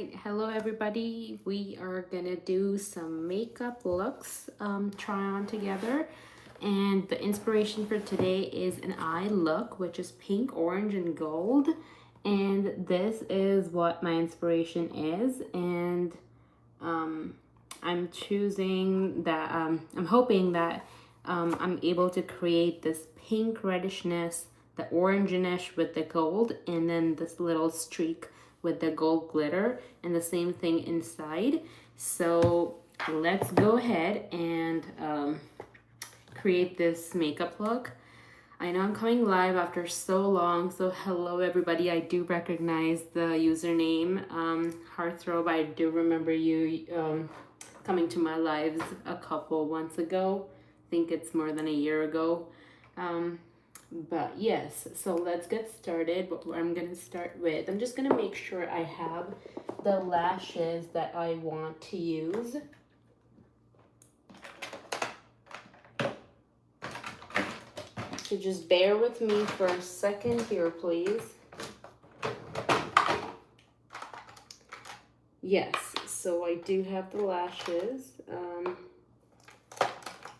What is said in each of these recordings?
right, hello everybody. We are gonna do some makeup looks, try on together. And the inspiration for today is an eye look, which is pink, orange, and gold. And this is what my inspiration is. And I'm choosing that, I'm hoping that I'm able to create this pink reddishness, the orangenish with the gold, and then this little streak with the gold glitter, and the same thing inside. So let's go ahead and create this makeup look. I know I'm coming live after so long, so hello everybody. I do recognize the username, Heartthrob. I do remember you coming to my lives a couple months ago. I think it's more than a year ago. But yes, so let's get started. What I'm gonna start with, I'm just gonna make sure I have the lashes that I want to use. So just bear with me for a second here, please. Yes, so I do have the lashes.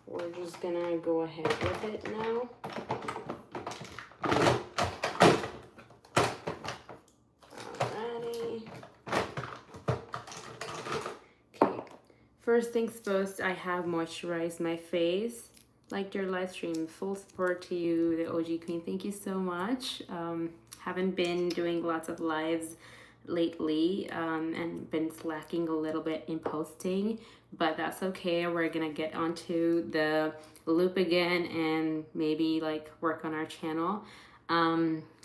We're just gonna go ahead with it now. Alrighty. Okay, first things first, I have moisturized my face. Liked your live stream. Full support to you, the OG Queen. Thank you so much. Haven't been doing lots of lives lately and been slacking a little bit in posting, but that's okay. We're gonna get onto the loop again and maybe like work on our channel.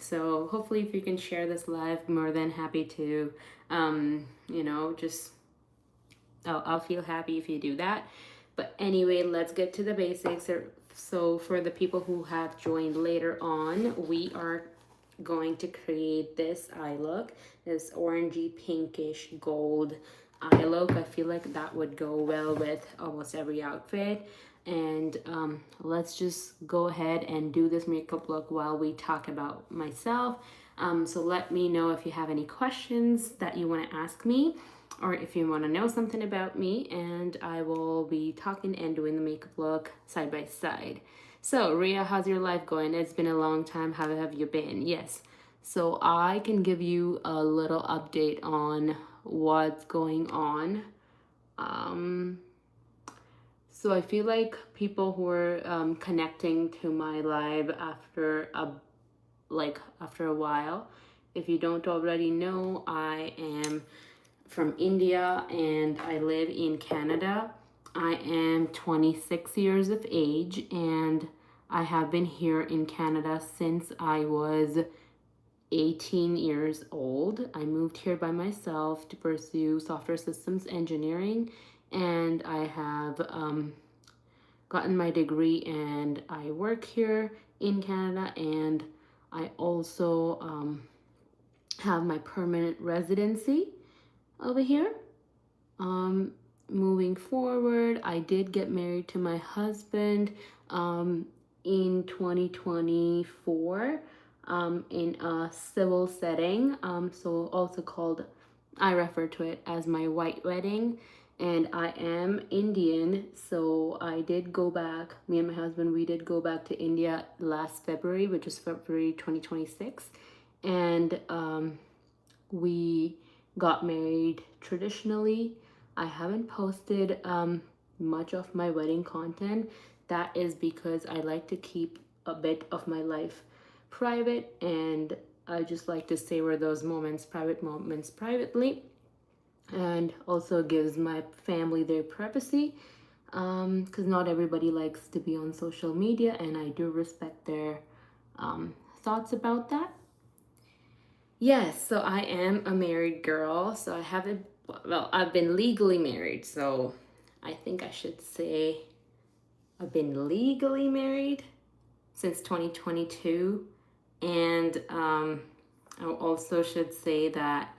So hopefully if you can share this live, more than happy to, you know, just I'll feel happy if you do that. But anyway, let's get to the basics. So for the people who have joined later on, we are going to create this eye look, this orangey pinkish gold eye look. I feel like that would go well with almost every outfit. And let's just go ahead and do this makeup look while we talk about myself. So let me know if you have any questions that you want to ask me, or if you want to know something about me, and I will be talking and doing the makeup look side by side. So Ria, how's your life going? It's been a long time. How have you been? Yes. So I can give you a little update on what's going on. So I feel like people who are connecting to my live after a while. If you don't already know, I am from India and I live in Canada. I am 26 years of age and I have been here in Canada since I was 18 years old. I moved here by myself to pursue software systems engineering, and I have gotten my degree and I work here in Canada, and I also have my permanent residency over here. Moving forward, I did get married to my husband in 2024 in a civil setting. So also called, I refer to it as my white wedding. And I am Indian, so I did go back, me and my husband, we did go back to India last February, which is February 2026. And we got married traditionally. I haven't posted much of my wedding content. That is because I like to keep a bit of my life private, and I just like to savor those moments, private moments, privately, and also gives my family their privacy, because not everybody likes to be on social media, and I do respect their thoughts about that. Yes, so I am a married girl. So I haven't, well, I've been legally married. So I think I should say I've been legally married since 2022. And I also should say that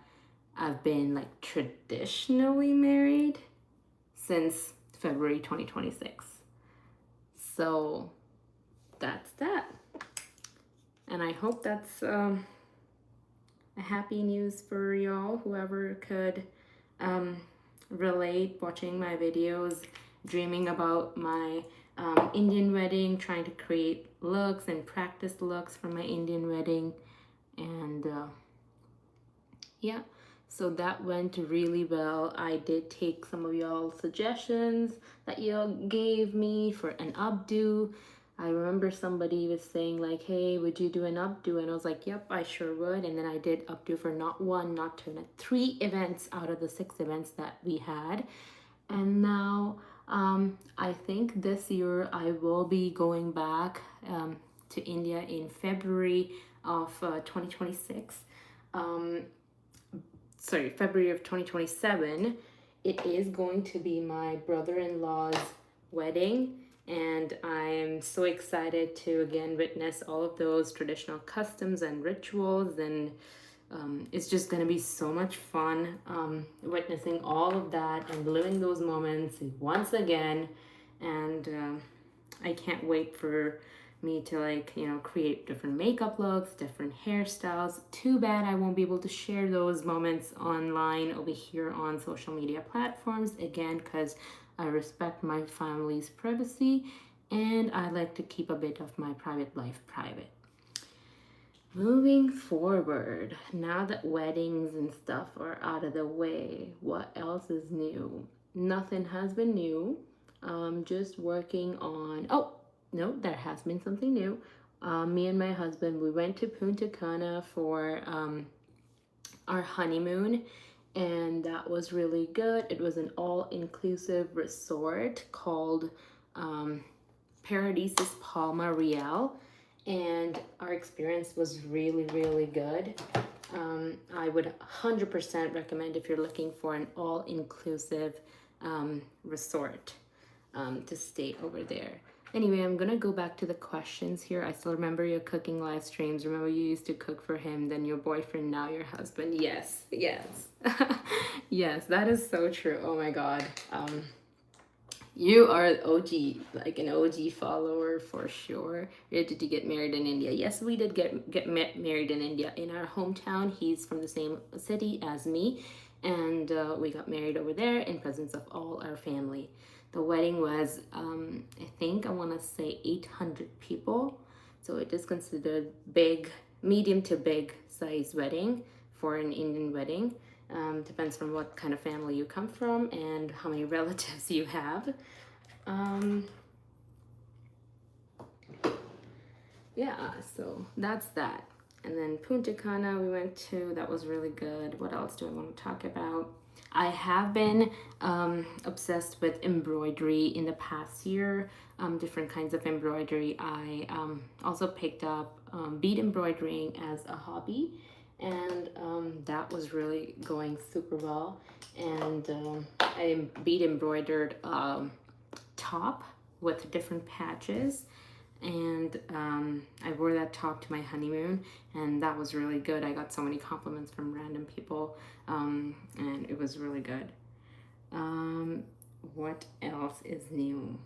I've been like traditionally married since February 2026. So that's that. And I hope that's a happy news for y'all, whoever could um, relate watching my videos, dreaming about my Indian wedding, trying to create looks and practice looks for my Indian wedding. And yeah, so that went really well. I did take some of y'all suggestions that y'all gave me for an updo. I remember somebody was saying like, hey, would you do an updo? And I was like, yep, I sure would. And then I did updo for not one, not two, not three events out of the 6 events that we had. And now I think this year I will be going back to India in February of 2026. February of 2027. It is going to be my brother-in-law's wedding, and I'm so excited to again witness all of those traditional customs and rituals, and it's just going to be so much fun witnessing all of that and living those moments once again. And I can't wait for me to create different makeup looks, different hairstyles. Too bad I won't be able to share those moments online over here on social media platforms again, because I respect my family's privacy and I like to keep a bit of my private life private. Moving forward, now that weddings and stuff are out of the way, what else is new? Nothing has been new. Just working on. Oh, no, there has been something new. Me and my husband, we went to Punta Cana for our honeymoon, and that was really good. It was an all-inclusive resort called Paradises Palma Real, and our experience was really, really good. I would 100% recommend if you're looking for an all-inclusive resort to stay over there. Anyway, I'm gonna go back to the questions here. I still remember your cooking live streams. Remember you used to cook for him, then your boyfriend, now your husband. Yes, yes. Yes, that is so true. Oh my God. You are an OG, like an OG follower for sure. Did you get married in India? Yes, we did get married in India, in our hometown. He's from the same city as me, and we got married over there in presence of all our family. The wedding was, I want to say 800 people. So it is considered big, medium to big size wedding for an Indian wedding. Depends on what kind of family you come from and how many relatives you have. Yeah, so that's that. And then Punta Cana we went to, that was really good. What else do I want to talk about? I have been obsessed with embroidery in the past year, different kinds of embroidery. I also picked up bead embroidering as a hobby, and that was really going super well. And I bead embroidered top with different patches, and I wore that top to my honeymoon, and that was really good. I got so many compliments from random people, and it was really good. What else is new?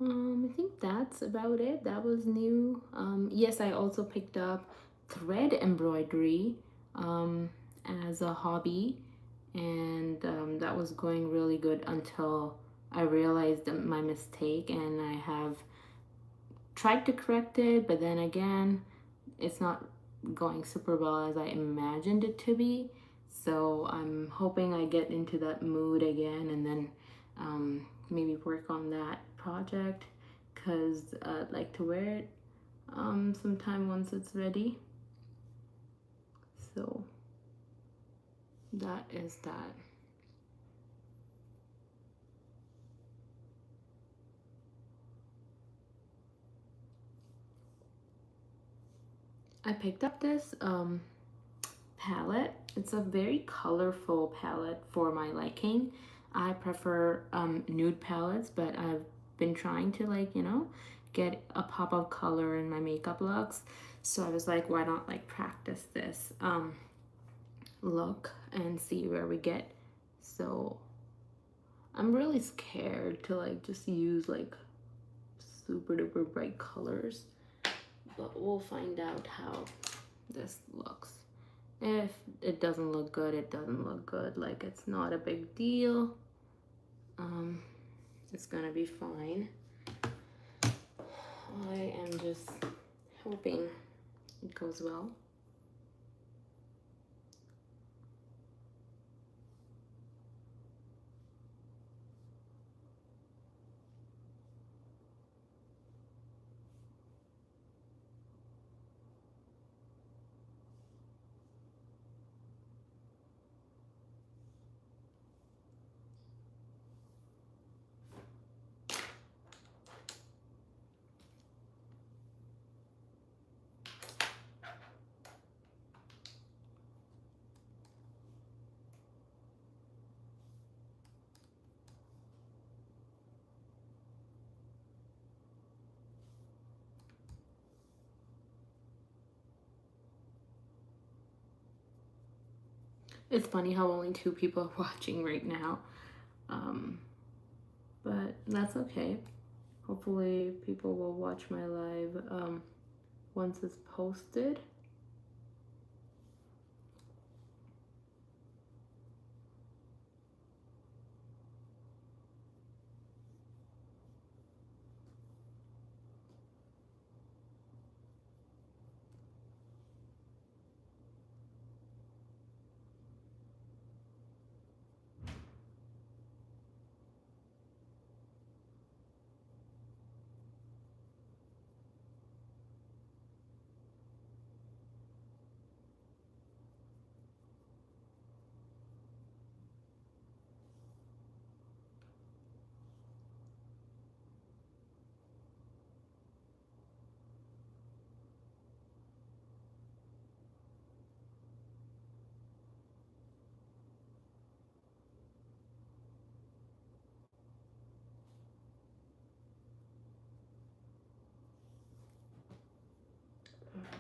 I think that's about it. That was new. Yes, I also picked up thread embroidery as a hobby, and that was going really good until I realized my mistake, and I have tried to correct it, but then again, it's not going super well as I imagined it to be. So I'm hoping I get into that mood again, and then maybe work on that project, because I'd like to wear it sometime once it's ready. So that is that. I picked up this palette. It's a very colorful palette for my liking. I prefer nude palettes, but I've been trying to get a pop of color in my makeup looks. So I was like, why not practice this look and see where we get. So I'm really scared to like just use like super duper bright colors, but we'll find out how this looks. If it doesn't look good, it doesn't look good. Like, it's not a big deal. It's gonna be fine. I am just hoping it goes well. It's funny how only 2 people are watching right now. But that's okay. Hopefully people will watch my live once it's posted.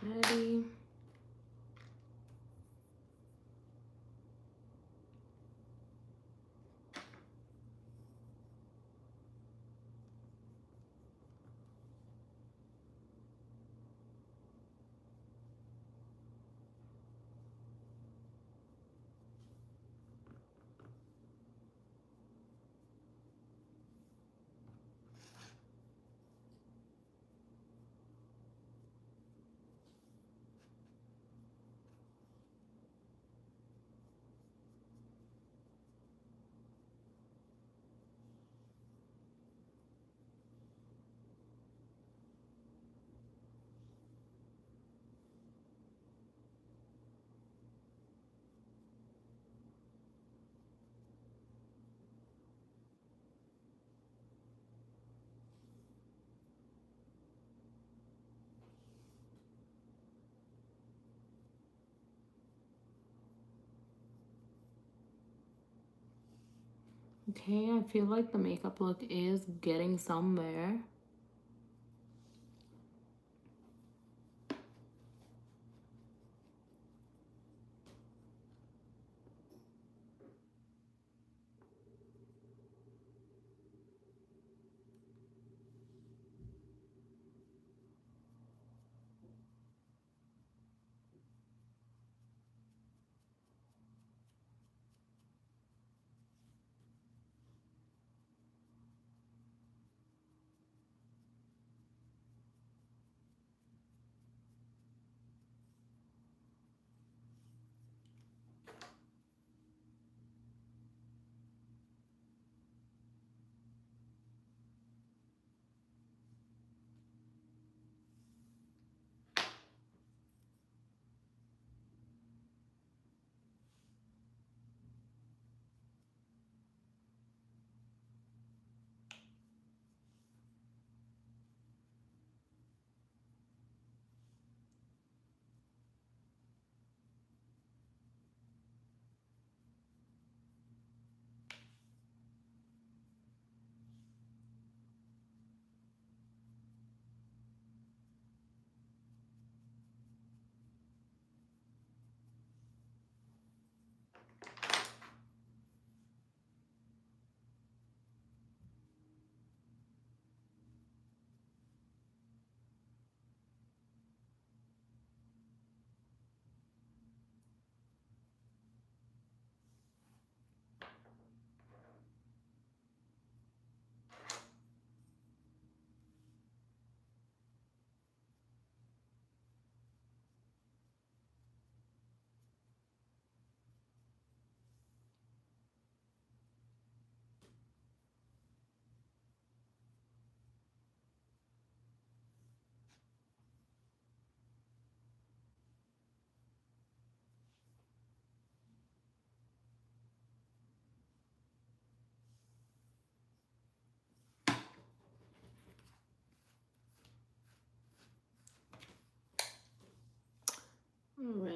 Ready? Okay, I feel like the makeup look is getting somewhere.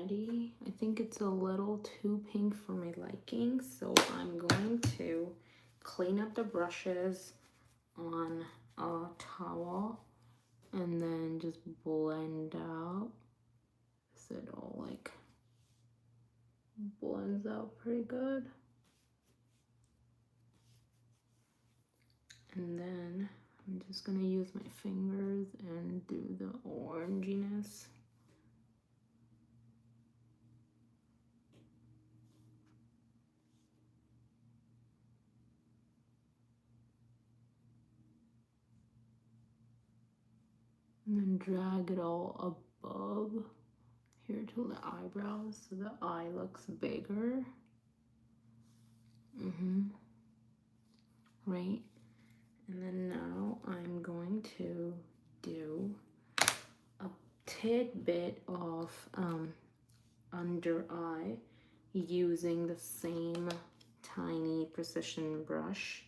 ready. I think it's a little too pink for my liking, so I'm going to clean up the brushes on a towel and then just blend out so it all like blends out pretty good. And then I'm just gonna use my fingers and do the oranginess. And then drag it all above here to the eyebrows so the eye looks bigger. Right? And then now I'm going to do a tidbit of under eye using the same tiny precision brush,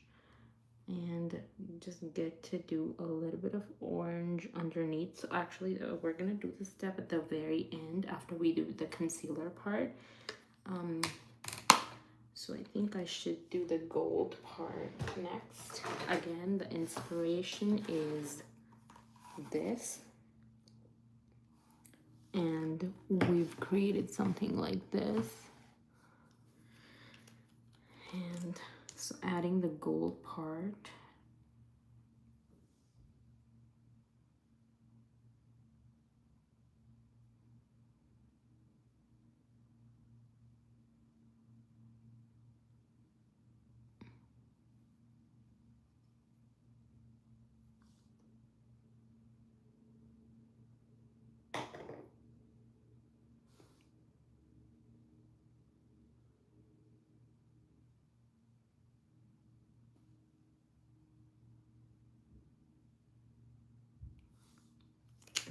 and just get to do a little bit of orange underneath. So actually we're gonna do this step at the very end after we do the concealer part. So I think I should do the gold part next. Again, the inspiration is this, and we've created something like this. And so adding the gold part.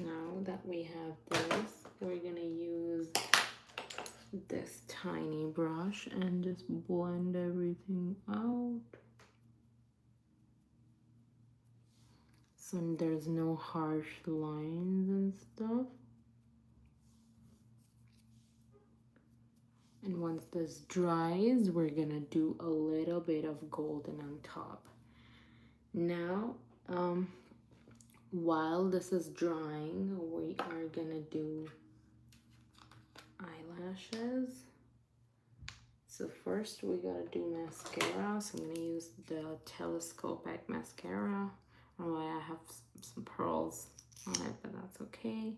Now that we have this, we're gonna use this tiny brush and just blend everything out so there's no harsh lines and stuff. And once this dries, we're gonna do a little bit of golden on top. Now, while this is drying, we are gonna do eyelashes. So first we gotta do mascara. So I'm gonna use the telescopic mascara. I don't know why I have some pearls on it, but that's okay.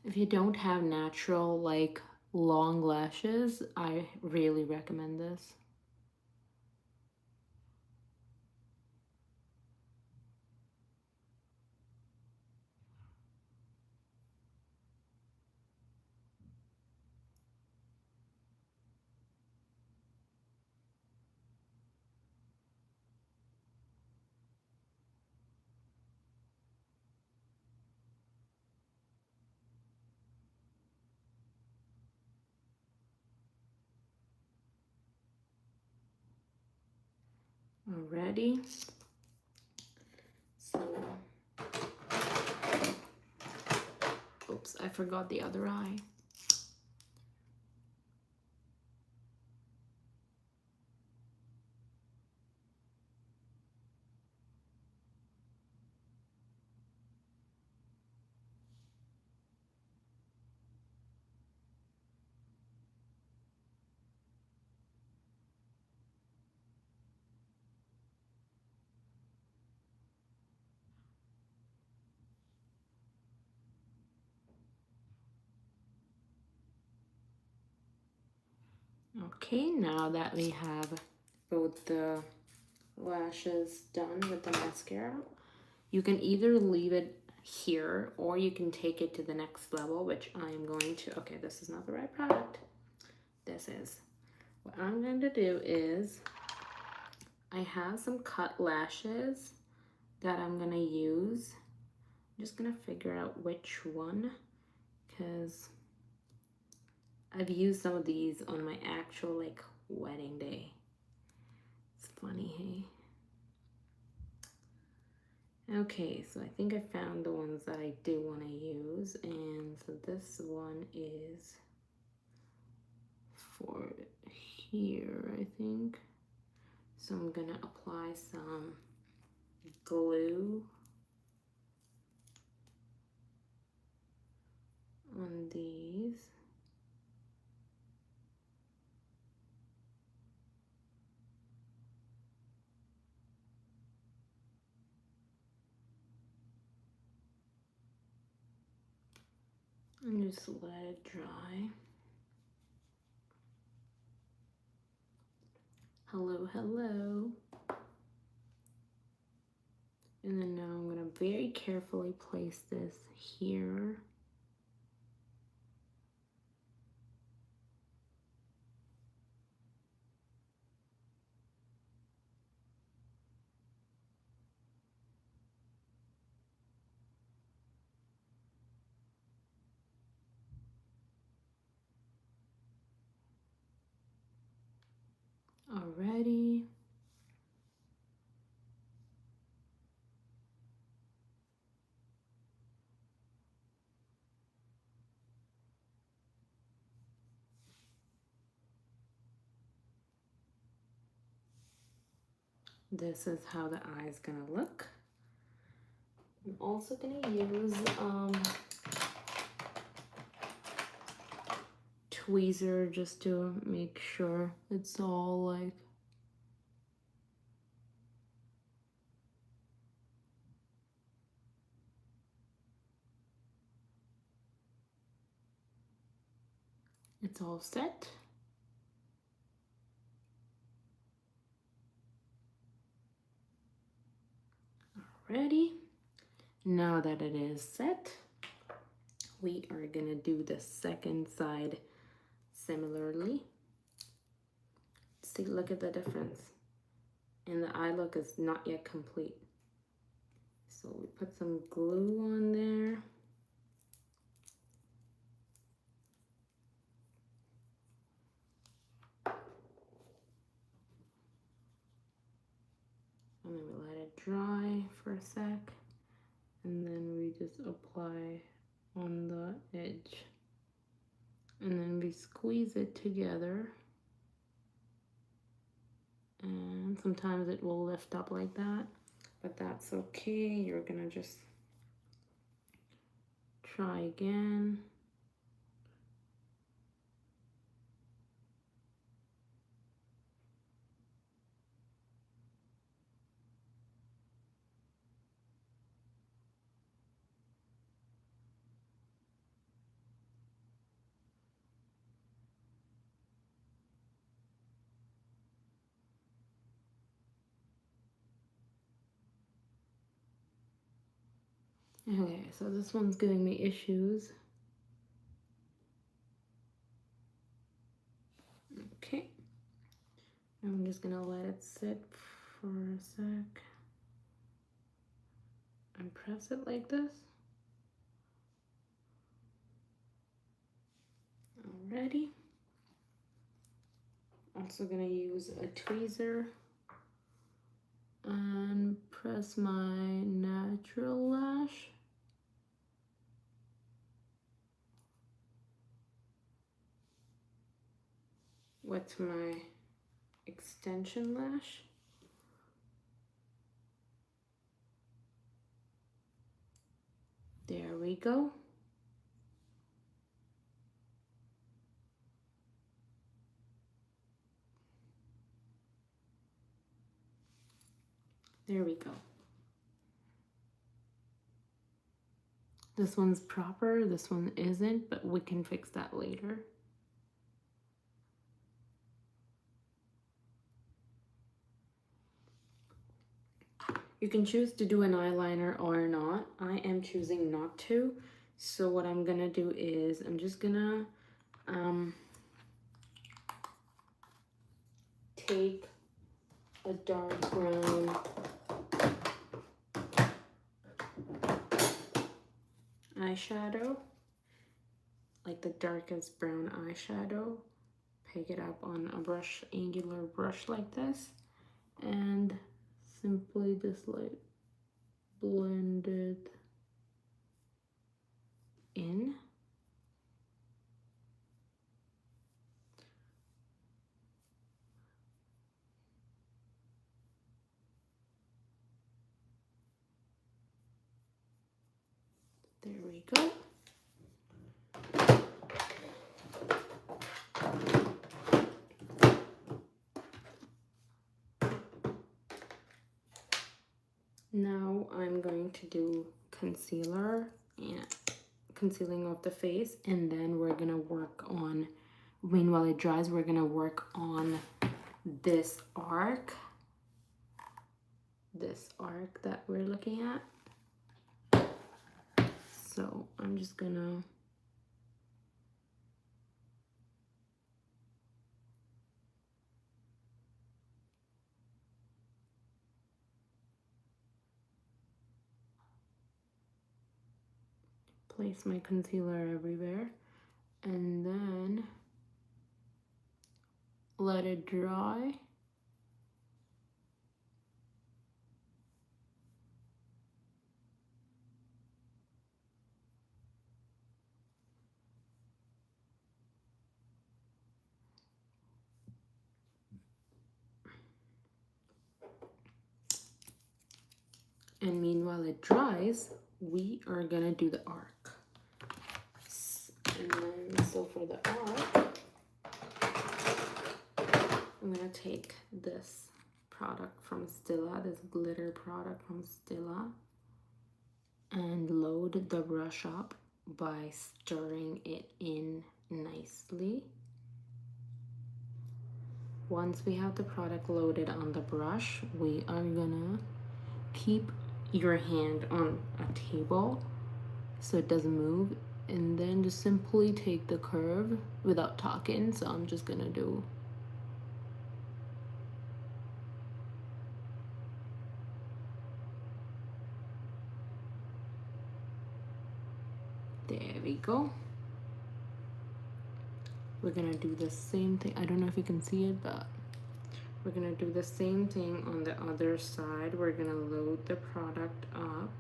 If you don't have natural, like, long lashes, I really recommend this. Already. So, oops, I forgot the other eye. Okay, now that we have both the lashes done with the mascara, you can either leave it here or you can take it to the next level, which I'm going to. Okay, this is not the right product. This is. What I'm going to do is, I have some cut lashes that I'm gonna use. I'm just gonna figure out which one, because I've used some of these on my actual like wedding day. It's funny, hey? Okay, so I think I found the ones that I do want to use, and so this one is for here, I think. So I'm gonna apply some glue on these. And just let it dry. Hello, hello. And then now I'm gonna very carefully place this here. Alrighty. This is how the eye is gonna look. I'm also gonna use tweezer just to make sure it's all like it's all set. Alrighty. Now that it is set, we are gonna do the second side similarly. See, look at the difference. And the eye look is not yet complete. So we put some glue on there. And then we let it dry for a sec. And then we just apply on the edge. And then we squeeze it together. And sometimes it will lift up like that, but that's okay. You're gonna just try again. Okay, so this one's giving me issues. Okay, I'm just gonna let it sit for a sec and press it like this. Alrighty. Also gonna use a tweezer and press my natural lash. With my extension lash. There we go. There we go. This one's proper, this one isn't, but we can fix that later. You can choose to do an eyeliner or not. I am choosing not to. So what I'm gonna do is I'm just gonna take a dark brown eyeshadow, like the darkest brown eyeshadow, pick it up on a brush, angular brush like this, and simply just like blend it in. There we go. Now I'm going to do concealer and concealing of the face, and then we're gonna work on, while it dries, we're gonna work on this arc that we're looking at. So I'm just gonna place my concealer everywhere and then let it dry. And meanwhile it dries, we are gonna do the arc. And then, so for the arc, I'm gonna take this product from Stila, this glitter product from Stila, and load the brush up by stirring it in nicely. Once we have the product loaded on the brush, we are gonna keep your hand on a table so it doesn't move, and then just simply take the curve without talking. So I'm just gonna do there we go. We're gonna do the same thing. I don't know if you can see it, but we're gonna do the same thing on the other side. We're gonna load the product up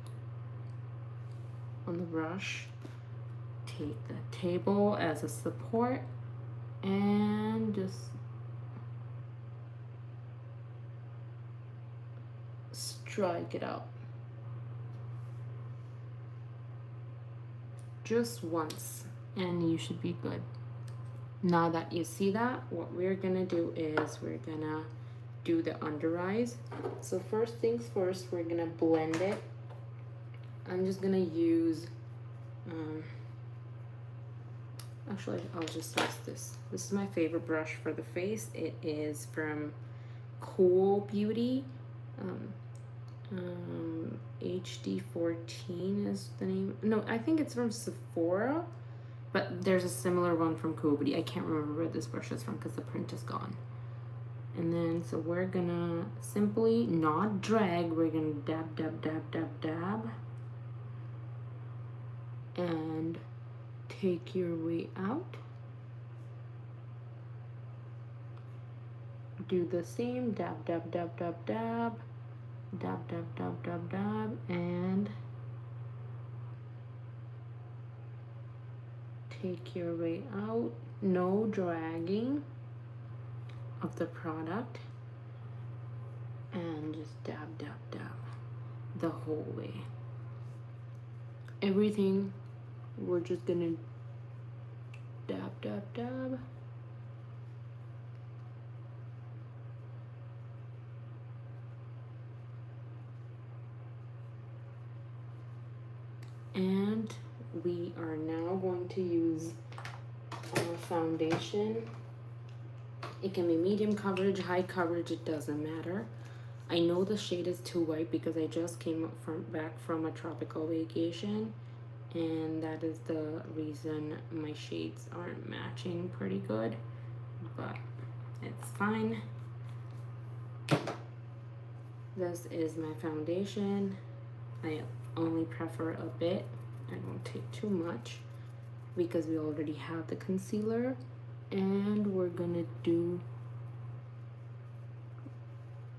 on the brush, take the table as a support, and just strike it out. Just once, and you should be good. Now that you see that, what we're gonna do is we're gonna do the under eyes. So first things first, we're gonna blend it. I'm just gonna use, actually I'll just use this. This is my favorite brush for the face. It is from Cool Beauty. HD14 is the name. No, I think it's from Sephora. But there's a similar one from Cool Beauty. I can't remember where this brush is from because the print is gone. And then, so we're gonna simply not drag. We're gonna dab, dab, dab, dab, dab. And take your way out. Do the same, dab, dab, dab, dab, dab. Dab, dab, dab, dab, dab. And take your way out, no dragging of the product, and just dab, dab, dab the whole way. Everything, we're just gonna dab, dab, dab. And we are now going to use our foundation. It can be medium coverage, high coverage, it doesn't matter. I know the shade is too white because I just came back from a tropical vacation, and that is the reason my shades aren't matching pretty good, but it's fine. This is my foundation. I only prefer a bit. I won't take too much because we already have the concealer. And we're gonna do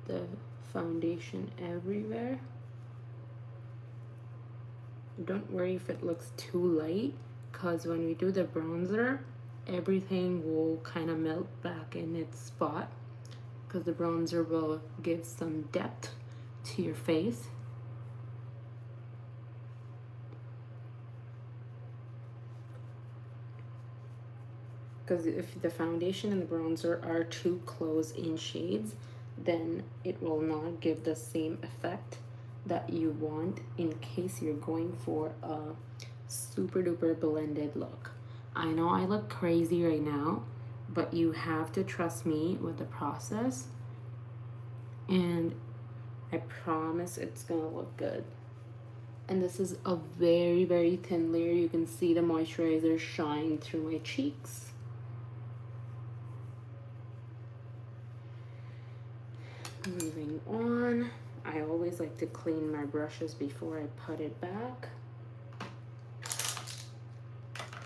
the foundation everywhere. Don't worry if it looks too light, because when we do the bronzer, everything will kind of melt back in its spot, because the bronzer will give some depth to your face. Because if the foundation and the bronzer are too close in shades, then it will not give the same effect that you want in case you're going for a super duper blended look. I know I look crazy right now, but you have to trust me with the process, and I promise it's gonna look good. And this is a very, very thin layer. You can see the moisturizer shine through my cheeks. Moving on, I always like to clean my brushes before I put it back.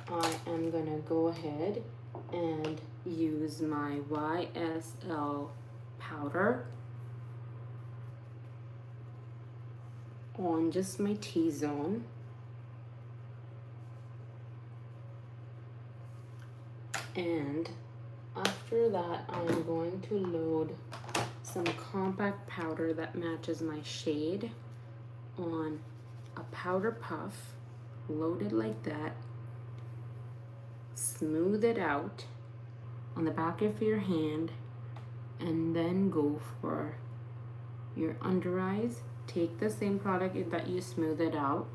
I am gonna go ahead and use my YSL powder on just my T-zone. And after that, I'm going to load some compact powder that matches my shade on a powder puff, load it like that, smooth it out on the back of your hand, and then go for your under eyes. Take the same product that you smooth it out,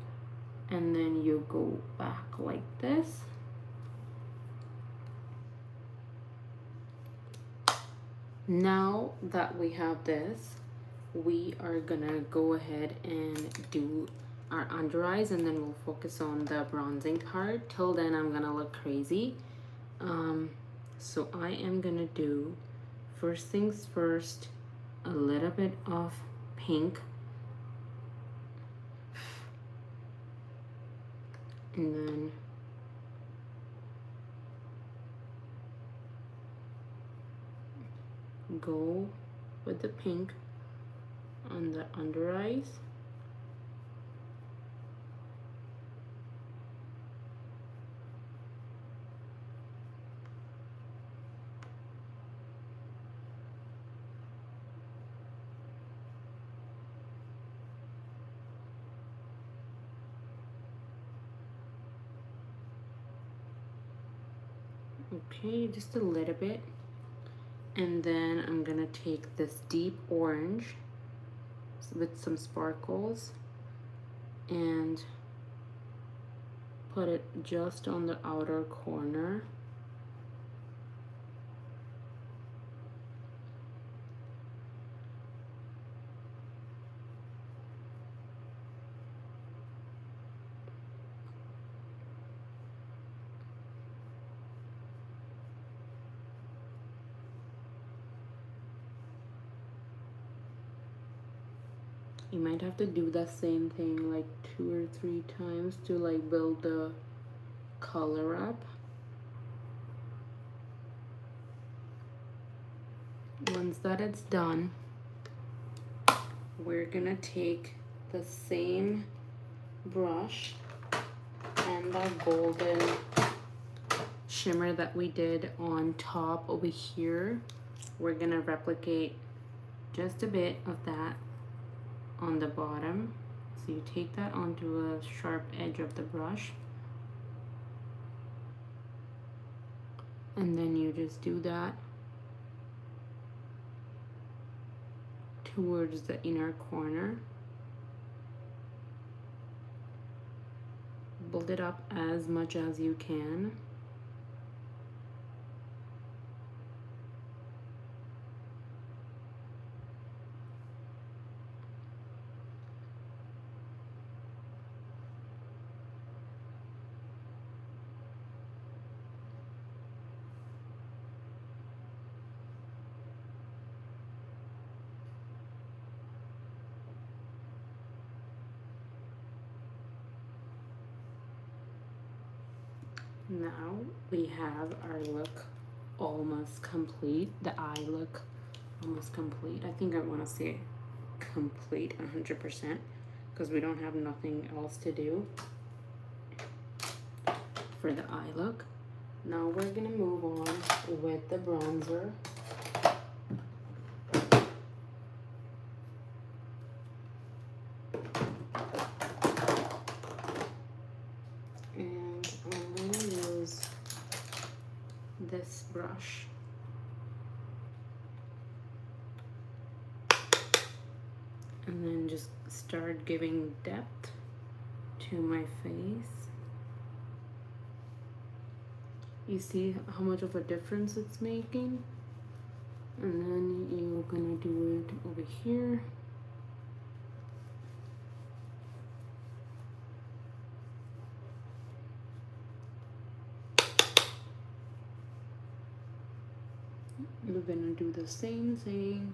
and then you go back like this. Now that we have this, we are gonna go ahead and do our under eyes, and then we'll focus on the bronzing part. Till then, I'm gonna look crazy. So I am gonna do, first things first, a little bit of pink, and then go with the pink on the under eyes. Okay, just a little bit. And then I'm gonna take this deep orange with some sparkles and put it just on the outer corner. You might have to do the same thing like 2 or 3 times to like build the color up. Once that it's done, we're gonna take the same brush and the golden shimmer that we did on top over here. We're gonna replicate just a bit of that on the bottom. So you take that onto a sharp edge of the brush, and then you just do that towards the inner corner. Build it up as much as you can. Now we have our look almost complete. The eye look almost complete. I think I want to say complete 100% because we don't have nothing else to do for the eye look. Now we're gonna move on with the bronzer. And I'm gonna use this brush. And then just start giving depth to my face. You see how much of a difference it's making? And then you're gonna do it over here. We're gonna do the same thing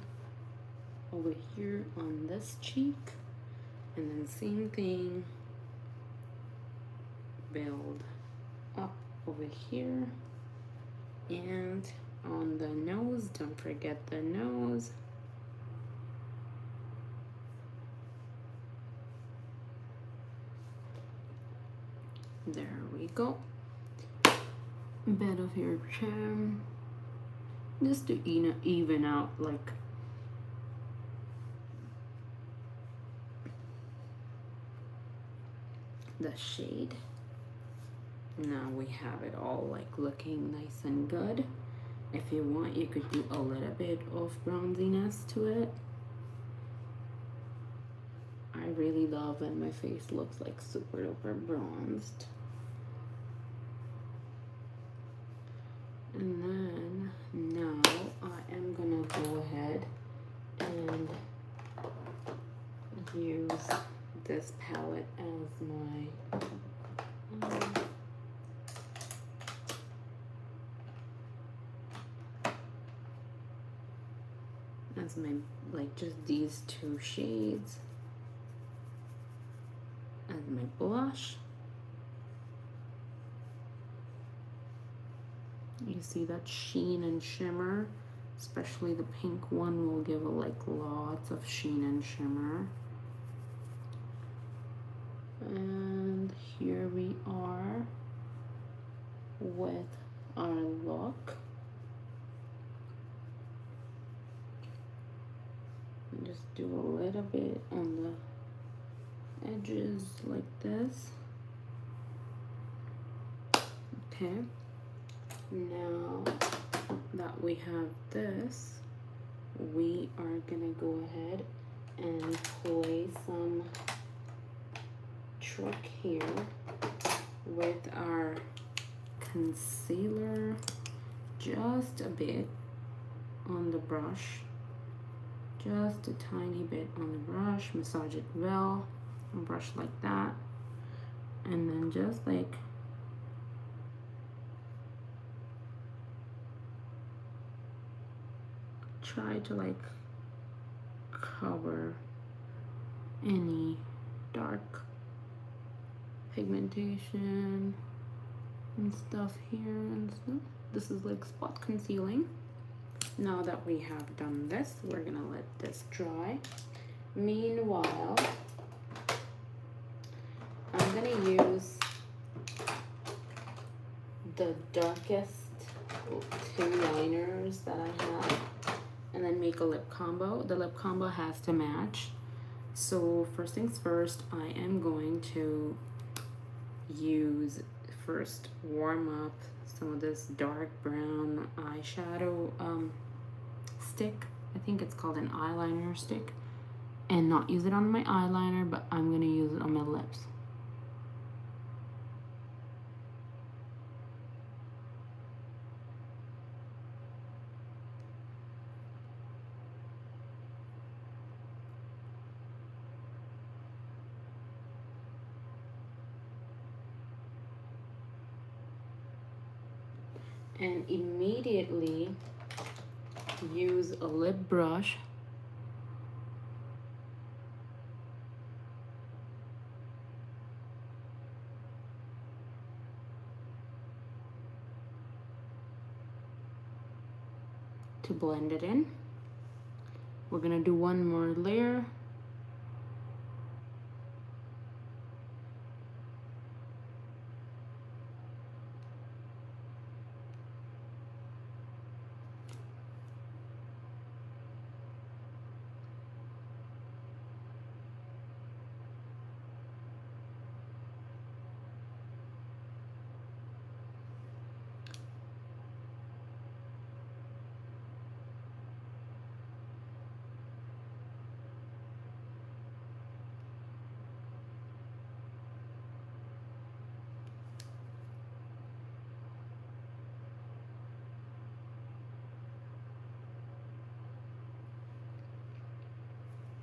over here on this cheek, and then same thing, build up over here, and on the nose, don't forget the nose. There we go. Bit of your chin, just to even out like the shade. Now we have it all like looking nice and good. If you want, you could do a little bit of bronziness to it. I really love when my face looks like super duper bronzed. And then now I am gonna go ahead and use this palette as my like just these two shades as my blush. You see that sheen and shimmer, especially the pink one will give like lots of sheen and shimmer. And here we are with our look. Just do a little bit on the edges like this. Okay, now that we have this, we are gonna go ahead and play some trick here with our concealer, just a bit on the brush, just a tiny bit on the brush. Massage it well, brush like that, and then just like try to like cover any dark pigmentation and stuff here and stuff. This is like spot concealing. Now that we have done this, we're gonna let this dry. Meanwhile, I'm gonna use the darkest two liners that I have and then make a lip combo. The lip combo has to match. So first things first, I am going to first warm up some of this dark brown eyeshadow stick. I think it's called an eyeliner stick, and not use it on my eyeliner, but I'm gonna use it on my lips. And immediately use a lip brush to blend it in. We're gonna do one more layer.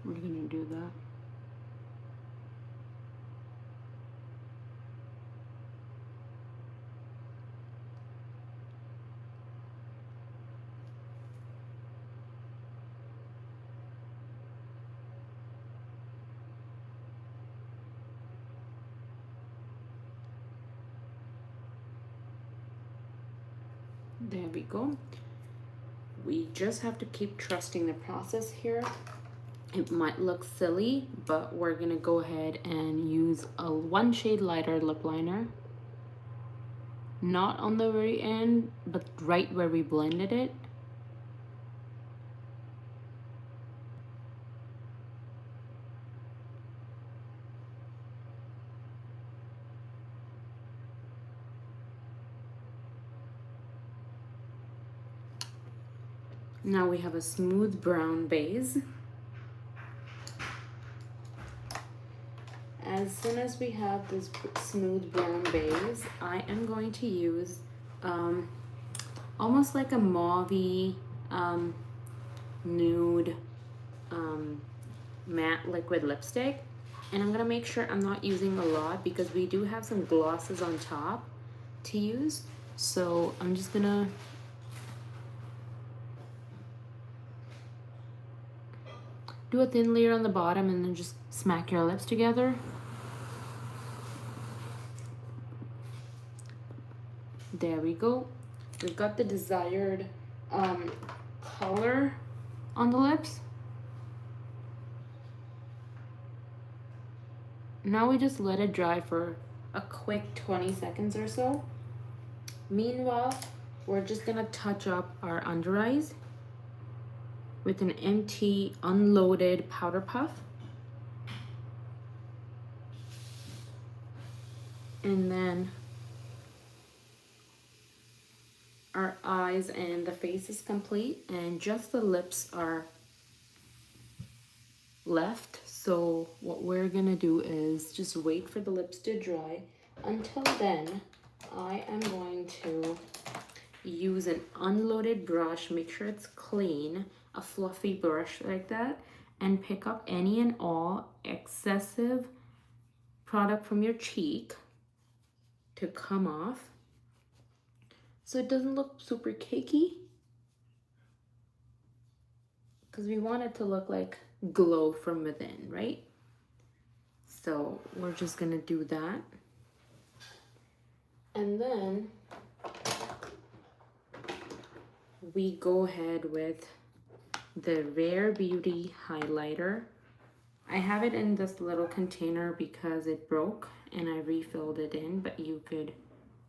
We're gonna do that. There we go. We just have to keep trusting the process here. It might look silly, but we're gonna go ahead and use a 1 shade lighter lip liner. Not on the very end, but right where we blended it. Now we have a smooth brown base. As soon as we have this smooth brown base, I am going to use almost like a mauve-y nude matte liquid lipstick. And I'm gonna make sure I'm not using a lot because we do have some glosses on top to use. So I'm just gonna do a thin layer on the bottom and then just smack your lips together. There we go. We've got the desired color on the lips. Now we just let it dry for a quick 20 seconds or so. Meanwhile, we're just gonna touch up our under eyes with an empty, unloaded powder puff. And then our eyes and the face is complete, and just the lips are left. So what we're gonna do is just wait for the lips to dry. Until then, I am going to use an unloaded brush, make sure it's clean, a fluffy brush like that, and pick up any and all excessive product from your cheek to come off so it doesn't look super cakey, because we want it to look like glow from within, right? So we're just gonna do that. And then we go ahead with the Rare Beauty highlighter. I have it in this little container because it broke and I refilled it in, but you could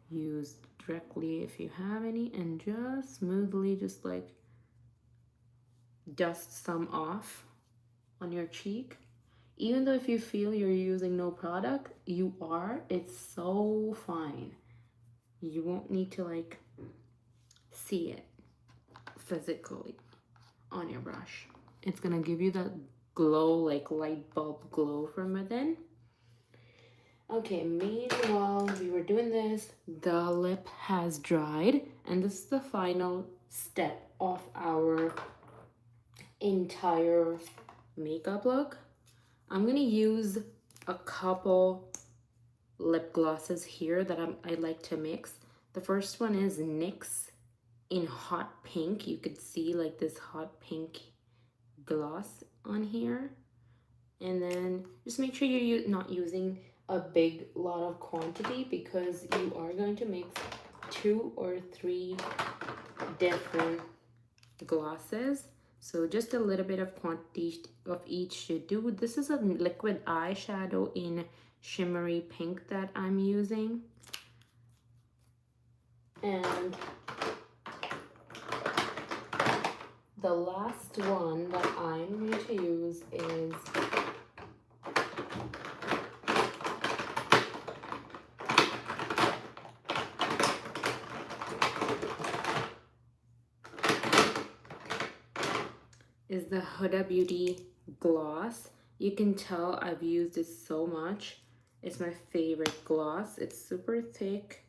use directly if you have any, and just smoothly just like dust some off on your cheek. Even though if you feel you're using no product, you are, it's so fine. You won't need to like see it physically on your brush. It's gonna give you that glow, like light bulb glow from within. Okay, meanwhile we were doing this, the lip has dried, and this is the final step of our entire makeup look. I'm gonna use a couple lip glosses here that I like to mix. The first one is NYX in hot pink. You could see like this hot pink gloss on here. And then just make sure you're not using a big lot of quantity, because you are going to mix 2 or 3 different glosses. So just a little bit of quantity of each should do. This is a liquid eyeshadow in shimmery pink that I'm using. And the last one that I'm going to use is the Huda Beauty gloss. You can tell I've used it so much. It's my favorite gloss. It's super thick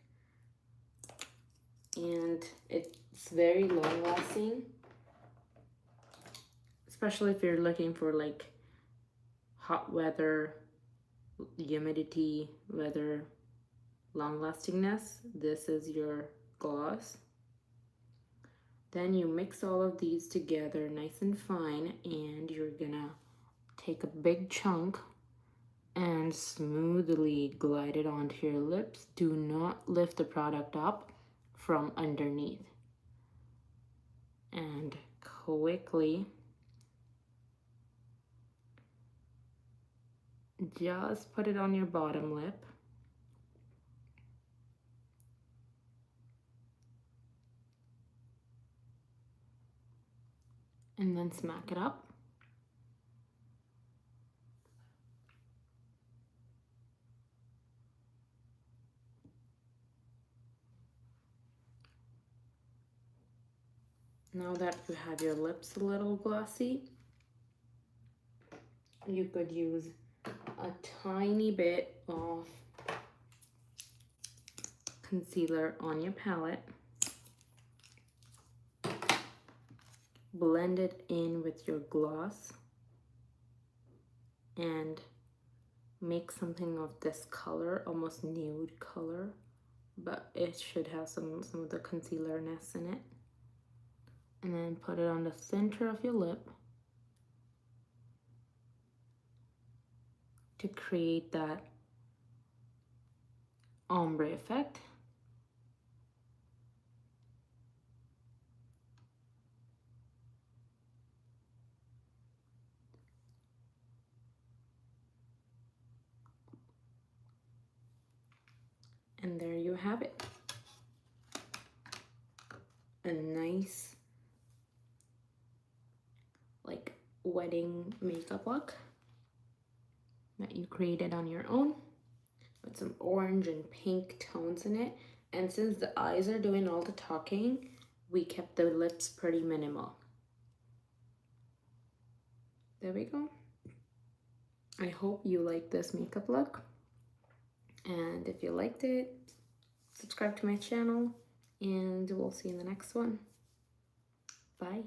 and it's very long lasting, especially if you're looking for like hot weather, humidity weather, long lastingness. This is your gloss. Then you mix all of these together nice and fine, and you're gonna take a big chunk and smoothly glide it onto your lips. Do not lift the product up from underneath. And quickly just put it on your bottom lip. And then smack it up. Now that you have your lips a little glossy, you could use a tiny bit of concealer on your palette. Blend it in with your gloss and make something of this color, almost nude color, but it should have some of the concealerness in it. And then put it on the center of your lip to create that ombre effect. And there you have it. A nice like wedding makeup look that you created on your own with some orange and pink tones in it. And since the eyes are doing all the talking, we kept the lips pretty minimal. There we go. I hope you like this makeup look. And if you liked it, subscribe to my channel and we'll see you in the next one. Bye.